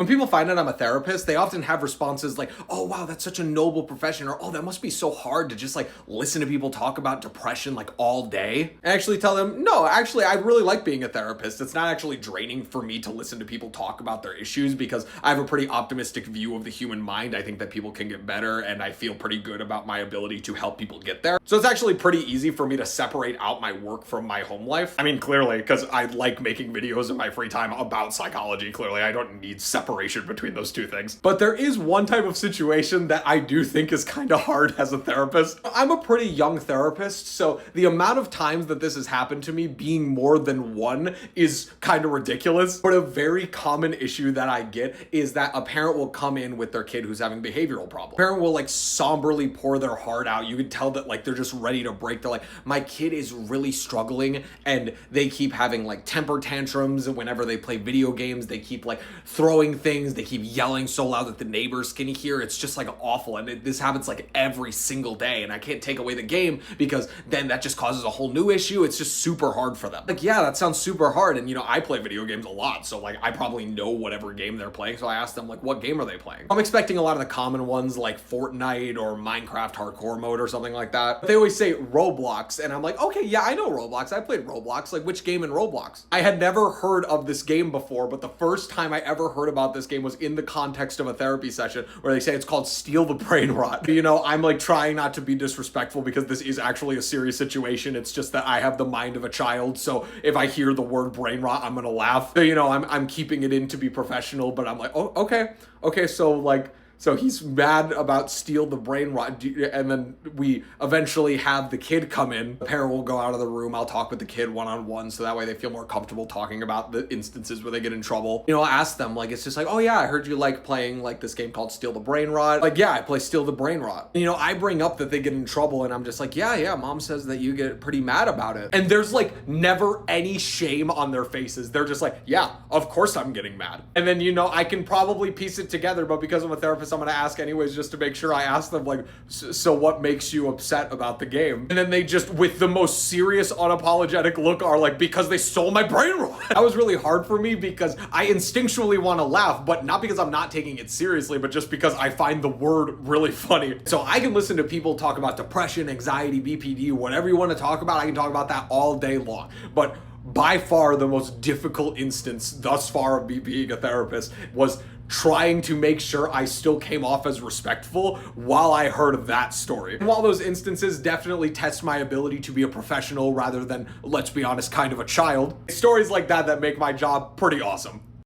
When people find out I'm a therapist, they often have responses like, oh wow, that's such a noble profession, or oh, that must be so hard to just like listen to people talk about depression like all day. I actually tell them, no, actually, I really like being a therapist. It's not actually draining for me to listen to people talk about their issues because I have a pretty optimistic view of the human mind. I think that people can get better, and I feel pretty good about my ability to help people get there. So it's actually pretty easy for me to separate out my work from my home life. I mean, clearly, because I like making videos in my free time about psychology. Clearly, I don't need separation between those two things. But there is one type of situation that I do think is kind of hard as a therapist. I'm a pretty young therapist, so the amount of times that this has happened to me being more than one is kind of ridiculous. But a very common issue that I get is that a parent will come in with their kid who's having behavioral problems. Parent will like somberly pour their heart out. You can tell that like they're just ready to break. They're like, my kid is really struggling, and they keep having like temper tantrums whenever they play video games. They keep like throwing things, they keep yelling so loud that the neighbors can hear. It's just like awful, and this happens like every single day, and I can't take away the game because then that just causes a whole new issue. It's just super hard for them. Like, yeah, that sounds super hard, and you know, I play video games a lot, so like I probably know whatever game they're playing, so I ask them like, what game are they playing? I'm expecting a lot of the common ones like Fortnite or Minecraft hardcore mode or something like that. But they always say Roblox, and I'm like, okay, yeah, I know Roblox. I played Roblox. Like, which game in Roblox? I had never heard of this game before, but the first time I ever heard about this game was in the context of a therapy session where they say it's called Steal the Brain Rot. You know, I'm like trying not to be disrespectful because this is actually a serious situation. It's just that I have the mind of a child, so if I hear the word brain rot, I'm gonna laugh. So, you know, I'm keeping it in to be professional, but I'm like, oh, okay, so like, so he's mad about Steal the Brain Rot, and then we eventually have the kid come in. The parent will go out of the room. I'll talk with the kid one-on-one, so that way they feel more comfortable talking about the instances where they get in trouble. You know, I'll ask them, like, it's just like, oh yeah, I heard you like playing like this game called Steal the Brain Rot. Like, yeah, I play Steal the Brain Rot. You know, I bring up that they get in trouble, and I'm just like, yeah, mom says that you get pretty mad about it. And there's like never any shame on their faces. They're just like, yeah, of course I'm getting mad. And then, you know, I can probably piece it together, but because I'm a therapist, I'm gonna ask anyways just to make sure. I ask them like, so what makes you upset about the game? And then they just, with the most serious, unapologetic look, are like, because they stole my brain rot. That was really hard for me because I instinctually want to laugh, but not because I'm not taking it seriously, but just because I find the word really funny. So I can listen to people talk about depression, anxiety, BPD, whatever you want to talk about. I can talk about that all day long. But by far the most difficult instance thus far of me being a therapist was trying to make sure I still came off as respectful while I heard that story. And while those instances definitely test my ability to be a professional rather than, let's be honest, kind of a child, stories like that make my job pretty awesome.